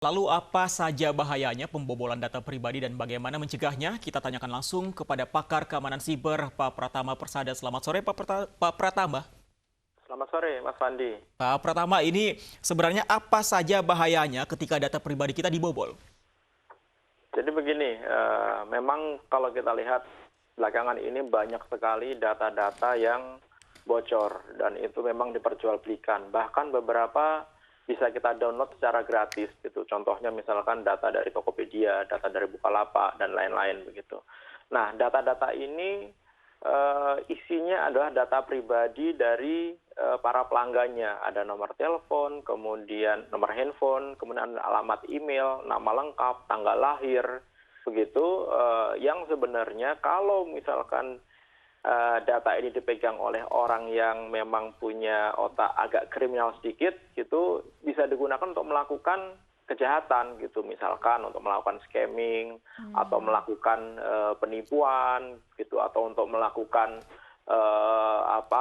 Lalu apa saja bahayanya pembobolan data pribadi dan bagaimana mencegahnya? Kita tanyakan langsung kepada pakar keamanan siber, Pak Pratama Persada. Selamat sore, Pak Pratama. Selamat sore, Mas Fandi. Pak Pratama, ini sebenarnya apa saja bahayanya ketika data pribadi kita dibobol? Jadi begini, memang kalau kita lihat belakangan ini banyak sekali data-data yang bocor dan itu memang diperjualbelikan. Bahkan beberapa bisa kita download secara gratis gitu. Contohnya misalkan data dari Tokopedia, data dari Bukalapak dan lain-lain begitu. Nah, data-data ini isinya adalah data pribadi dari para pelanggannya. Ada nomor telepon, kemudian nomor handphone, kemudian alamat email, nama lengkap, tanggal lahir, begitu. Yang sebenarnya kalau misalkan data ini dipegang oleh orang yang memang punya otak agak kriminal sedikit, gitu bisa digunakan untuk melakukan kejahatan gitu, misalkan untuk melakukan scamming atau melakukan penipuan gitu, atau untuk melakukan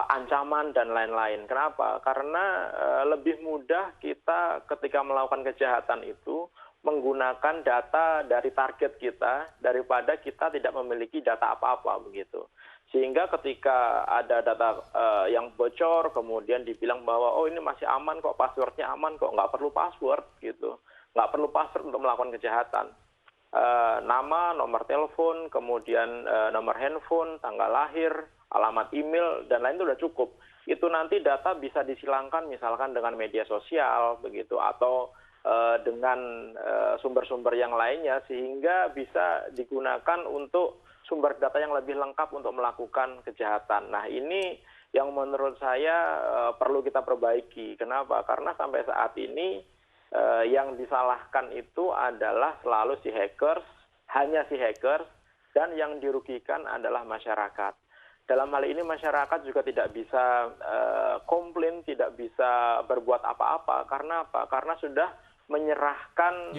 ancaman dan lain-lain. Kenapa? Karena lebih mudah kita ketika melakukan kejahatan itu menggunakan data dari target kita daripada kita tidak memiliki data apa-apa begitu. Sehingga ketika ada data yang bocor, kemudian dibilang bahwa oh ini masih aman kok, passwordnya aman kok, nggak perlu password gitu, nggak perlu password untuk melakukan kejahatan. Nama, nomor telepon, kemudian nomor handphone, tanggal lahir, alamat email, dan lain itu sudah cukup. Itu nanti data bisa disilangkan misalkan dengan media sosial begitu, atau dengan sumber-sumber yang lainnya, sehingga bisa digunakan untuk sumber data yang lebih lengkap untuk melakukan kejahatan. Nah, ini yang menurut saya perlu kita perbaiki. Kenapa? Karena sampai saat ini yang disalahkan itu adalah selalu si hackers, hanya si hackers, dan yang dirugikan adalah masyarakat. Dalam hal ini masyarakat juga tidak bisa komplain, tidak bisa berbuat apa-apa. Karena apa? Karena sudah menyerahkan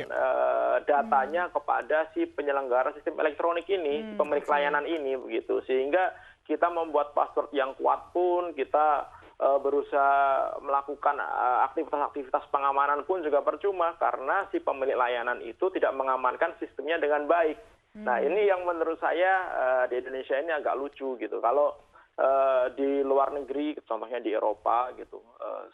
datanya kepada si penyelenggara sistem elektronik ini, si pemilik layanan ini begitu. Sehingga kita membuat password yang kuat pun, kita berusaha melakukan aktivitas-aktivitas pengamanan pun juga percuma karena si pemilik layanan itu tidak mengamankan sistemnya dengan baik. Nah, ini yang menurut saya di Indonesia ini agak lucu gitu. Kalau di luar negeri, contohnya di Eropa gitu,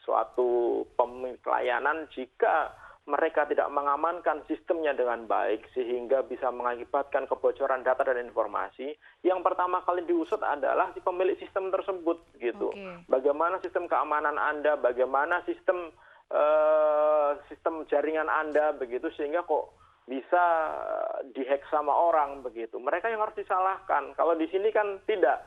suatu pemilik layanan jika mereka tidak mengamankan sistemnya dengan baik sehingga bisa mengakibatkan kebocoran data dan informasi, yang pertama kali diusut adalah si pemilik sistem tersebut gitu. Bagaimana sistem keamanan Anda, bagaimana sistem jaringan Anda begitu, sehingga kok bisa dihack sama orang begitu. Mereka yang harus disalahkan. Kalau di sini kan tidak.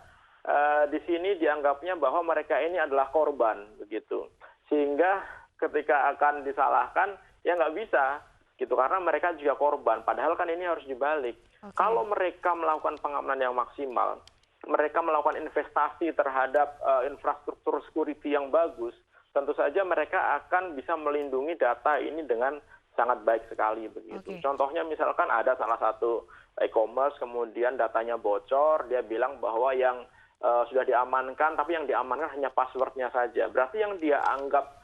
Di sini dianggapnya bahwa mereka ini adalah korban begitu. Sehingga ketika akan disalahkan ya nggak bisa gitu, karena mereka juga korban. Padahal kan ini harus dibalik. Kalau mereka melakukan pengamanan yang maksimal, mereka melakukan investasi terhadap infrastruktur security yang bagus, tentu saja mereka akan bisa melindungi data ini dengan sangat baik sekali begitu. Contohnya misalkan ada salah satu e-commerce, kemudian datanya bocor, dia bilang bahwa yang sudah diamankan, tapi yang diamankan hanya passwordnya saja. Berarti yang dia anggap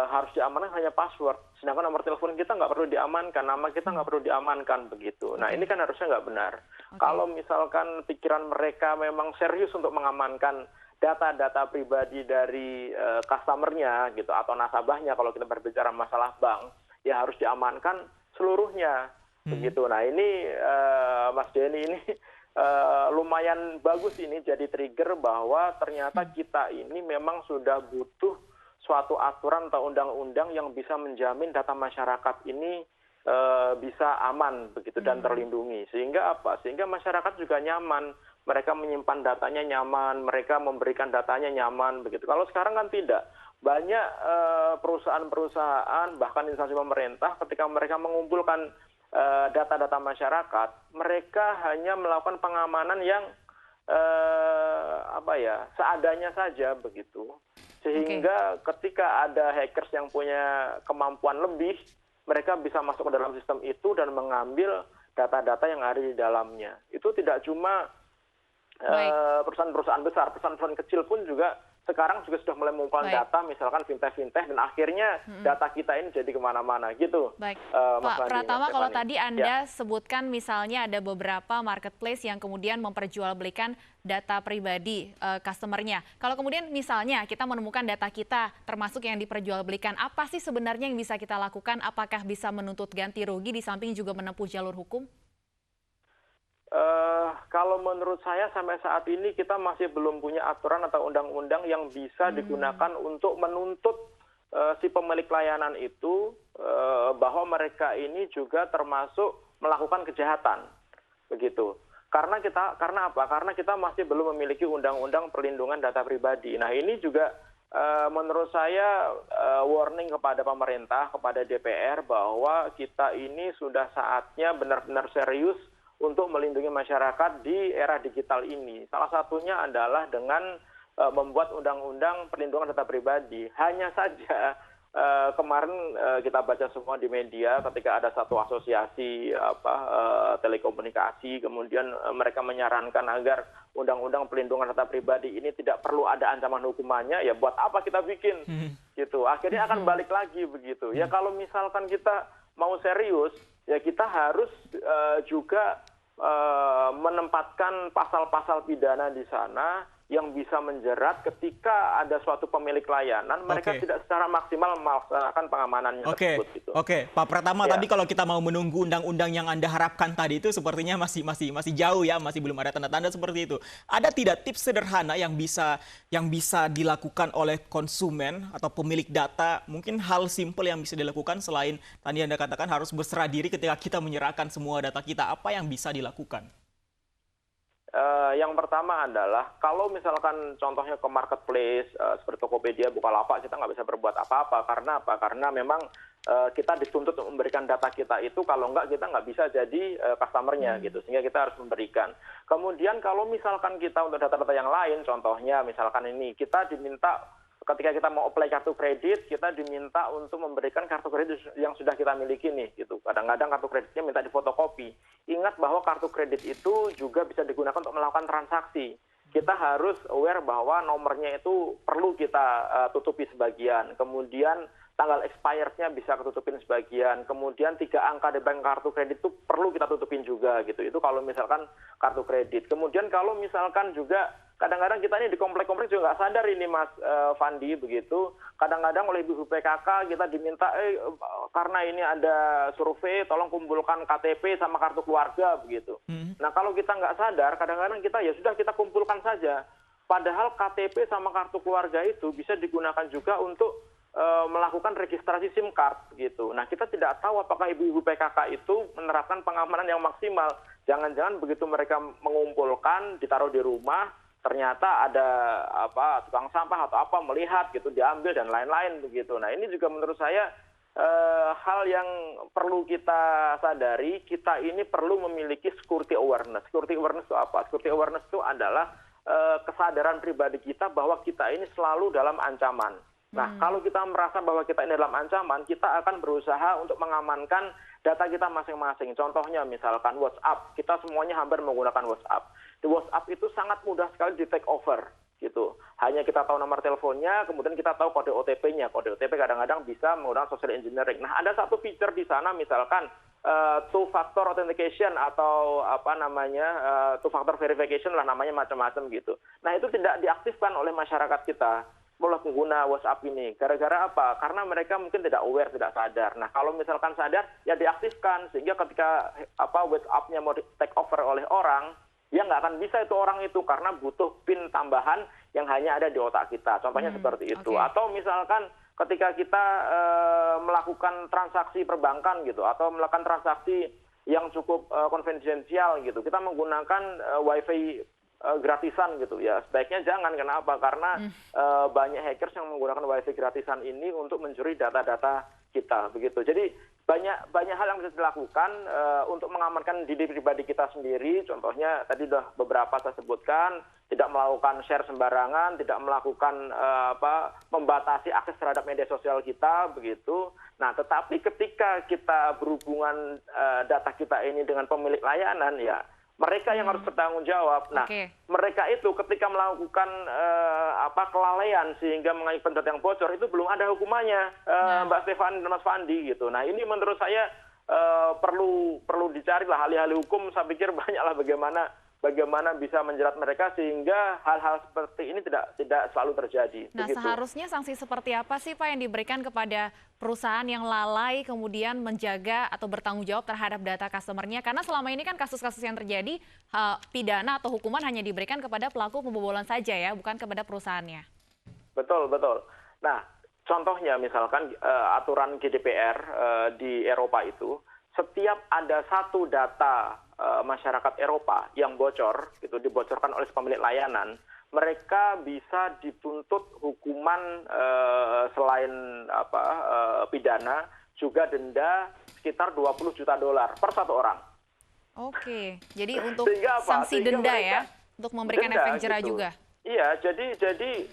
harus diamankan hanya password, sedangkan nomor telepon kita nggak perlu diamankan, nama kita nggak perlu diamankan begitu. Nah, ini kan harusnya nggak benar. Kalau misalkan pikiran mereka memang serius untuk mengamankan data-data pribadi dari customer-nya gitu, atau nasabahnya, kalau kita berbicara masalah bank, ya harus diamankan seluruhnya begitu. Nah, ini Mas Denny, ini lumayan bagus ini jadi trigger bahwa ternyata kita ini memang sudah butuh suatu aturan atau undang-undang yang bisa menjamin data masyarakat ini bisa aman begitu dan terlindungi. Sehingga apa? Sehingga masyarakat juga nyaman, mereka menyimpan datanya nyaman, mereka memberikan datanya nyaman begitu. Kalau sekarang kan tidak. Banyak perusahaan-perusahaan bahkan instansi pemerintah ketika mereka mengumpulkan data-data masyarakat, mereka hanya melakukan pengamanan yang seadanya saja begitu. Sehingga ketika ada hackers yang punya kemampuan lebih, mereka bisa masuk ke dalam sistem itu dan mengambil data-data yang ada di dalamnya. Itu tidak cuma perusahaan-perusahaan besar, perusahaan-perusahaan kecil pun juga sekarang juga sudah mulai mengumpulkan Baik. data, misalkan fintech-fintech, dan akhirnya data kita ini jadi kemana-mana gitu. Baik, Mas Pak Fandi, Pratama, Mas kalau Stephanie. tadi Ya. Anda sebutkan misalnya ada beberapa marketplace yang kemudian memperjualbelikan data pribadi customer-nya. Kalau kemudian misalnya kita menemukan data kita termasuk yang diperjualbelikan, apa sih sebenarnya yang bisa kita lakukan? Apakah bisa menuntut ganti rugi di samping juga menempuh jalur hukum? Kalau menurut saya sampai saat ini kita masih belum punya aturan atau undang-undang yang bisa digunakan untuk menuntut si pemilik layanan itu bahwa mereka ini juga termasuk melakukan kejahatan, begitu. Karena apa? Karena kita masih belum memiliki undang-undang perlindungan data pribadi. Nah, ini juga menurut saya warning kepada pemerintah, kepada DPR bahwa kita ini sudah saatnya benar-benar serius untuk melindungi masyarakat di era digital ini. Salah satunya adalah dengan membuat undang-undang perlindungan data pribadi. Hanya saja kemarin kita baca semua di media ketika ada satu asosiasi telekomunikasi, kemudian mereka menyarankan agar undang-undang perlindungan data pribadi ini tidak perlu ada ancaman hukumannya, ya buat apa kita bikin gitu. Akhirnya akan balik lagi begitu. Ya kalau misalkan kita mau serius, ya kita harus juga menempatkan pasal-pasal pidana di sana yang bisa menjerat ketika ada suatu pemilik layanan, mereka tidak secara maksimal melaksanakan pengamanannya tersebut. Gitu. Oke, Pak Pratama, Ya. tadi kalau kita mau menunggu undang-undang yang Anda harapkan tadi itu sepertinya masih jauh ya, masih belum ada tanda-tanda seperti itu. Ada tidak tips sederhana yang bisa dilakukan oleh konsumen atau pemilik data? Mungkin hal simpel yang bisa dilakukan selain tadi Anda katakan harus berserah diri ketika kita menyerahkan semua data kita. Apa yang bisa dilakukan? Yang pertama adalah kalau misalkan contohnya ke marketplace seperti Tokopedia, Bukalapak, kita nggak bisa berbuat apa-apa. Karena apa? Karena memang kita dituntut untuk memberikan data kita itu, kalau nggak kita nggak bisa jadi customer-nya gitu, sehingga kita harus memberikan. Kemudian kalau misalkan kita untuk data-data yang lain, contohnya misalkan ini kita diminta ketika kita mau apply kartu kredit, kita diminta untuk memberikan kartu kredit yang sudah kita miliki nih, gitu. Kadang-kadang kartu kreditnya minta difotokopi. Ingat bahwa kartu kredit itu juga bisa digunakan untuk melakukan transaksi. Kita harus aware bahwa nomornya itu perlu kita tutupi sebagian. Kemudian tanggal expirednya bisa ketutupin sebagian. Kemudian 3 angka di bank kartu kredit itu perlu kita tutupin juga, gitu. Itu kalau misalkan kartu kredit. Kemudian kalau misalkan juga kadang-kadang kita ini di komplek-komplek juga nggak sadar ini Mas Fandi begitu. Kadang-kadang oleh Ibu PKK kita diminta karena ini ada survei, tolong kumpulkan KTP sama kartu keluarga begitu. Nah kalau kita nggak sadar, kadang-kadang kita ya sudah kita kumpulkan saja. Padahal KTP sama kartu keluarga itu bisa digunakan juga untuk melakukan registrasi SIM card gitu. Nah kita tidak tahu apakah ibu-ibu PKK itu menerapkan pengamanan yang maksimal. Jangan-jangan begitu mereka mengumpulkan, ditaruh di rumah, ternyata ada tukang sampah atau apa melihat gitu, diambil dan lain-lain begitu. Nah ini juga menurut saya hal yang perlu kita sadari. Kita ini perlu memiliki security awareness. Security awareness itu apa? Security awareness itu adalah kesadaran pribadi kita bahwa kita ini selalu dalam ancaman. Nah, kalau kita merasa bahwa kita ini dalam ancaman, kita akan berusaha untuk mengamankan data kita masing-masing. Contohnya misalkan WhatsApp, kita semuanya hampir menggunakan WhatsApp. Di WhatsApp itu sangat mudah sekali di take over, gitu. Hanya kita tahu nomor teleponnya, kemudian kita tahu kode OTP-nya. Kode OTP kadang-kadang bisa menggunakan social engineering. Nah, ada satu feature di sana misalkan two-factor authentication atau two-factor verification lah namanya, macam-macam gitu. Nah, itu tidak diaktifkan oleh masyarakat kita, oleh pengguna WhatsApp ini. Gara-gara apa? Karena mereka mungkin tidak aware, tidak sadar. Nah, kalau misalkan sadar, ya diaktifkan. Sehingga ketika WhatsApp-nya mau take over oleh orang, ya nggak akan bisa itu orang itu, karena butuh PIN tambahan yang hanya ada di otak kita. Contohnya seperti itu. Atau misalkan ketika kita melakukan transaksi perbankan gitu, atau melakukan transaksi yang cukup konfidensial gitu, kita menggunakan WiFi gratisan gitu ya, sebaiknya jangan. Kenapa? Karena banyak hackers yang menggunakan WiFi gratisan ini untuk mencuri data-data kita begitu. Jadi banyak hal yang bisa dilakukan untuk mengamankan diri pribadi kita sendiri. Contohnya tadi sudah beberapa saya sebutkan, tidak melakukan share sembarangan, tidak melakukan membatasi akses terhadap media sosial kita begitu. Nah, tetapi ketika kita berhubungan data kita ini dengan pemilik layanan, ya Mereka yang harus bertanggung jawab. Nah, mereka itu ketika melakukan kelalaian sehingga mengajukan data yang bocor itu belum ada hukumannya, Mbak Stefani dan Mas Fandi gitu. Nah, ini menurut saya perlu dicari lah ahli-ahli hukum. Saya pikir banyaklah bagaimana bisa menjerat mereka sehingga hal-hal seperti ini tidak selalu terjadi. Nah, begitu. Seharusnya sanksi seperti apa sih Pak yang diberikan kepada perusahaan yang lalai kemudian menjaga atau bertanggung jawab terhadap data customer-nya? Karena selama ini kan kasus-kasus yang terjadi pidana atau hukuman hanya diberikan kepada pelaku pembobolan saja ya, bukan kepada perusahaannya. Betul. Nah, contohnya misalkan aturan GDPR di Eropa itu, setiap ada satu data masyarakat Eropa yang bocor, gitu dibocorkan oleh pemilik layanan, mereka bisa dituntut hukuman selain pidana juga denda sekitar $20 juta per satu orang. Oke, jadi untuk sanksi Sehingga denda mereka, ya, untuk memberikan efek jerah gitu. juga. Iya, jadi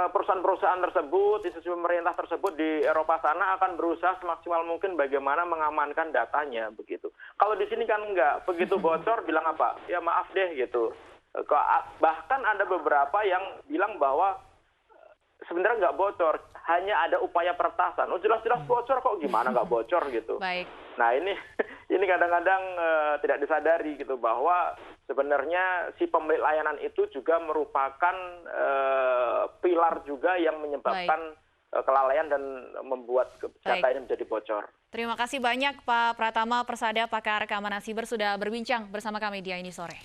perusahaan-perusahaan tersebut, institusi pemerintah tersebut di Eropa sana akan berusaha semaksimal mungkin bagaimana mengamankan datanya begitu. Kalau di sini kan enggak, begitu bocor bilang apa? Ya maaf deh gitu. Bahkan ada beberapa yang bilang bahwa sebenarnya nggak bocor, hanya ada upaya peretasan. Oh jelas-jelas bocor kok, gimana nggak bocor gitu. Baik. Nah ini kadang-kadang tidak disadari gitu bahwa sebenarnya si pemilik layanan itu juga merupakan pilar juga yang menyebabkan kelalaian dan membuat data ini menjadi bocor. Terima kasih banyak Pak Pratama Persada, pakar keamanan siber sudah berbincang bersama kami di Ini Sore.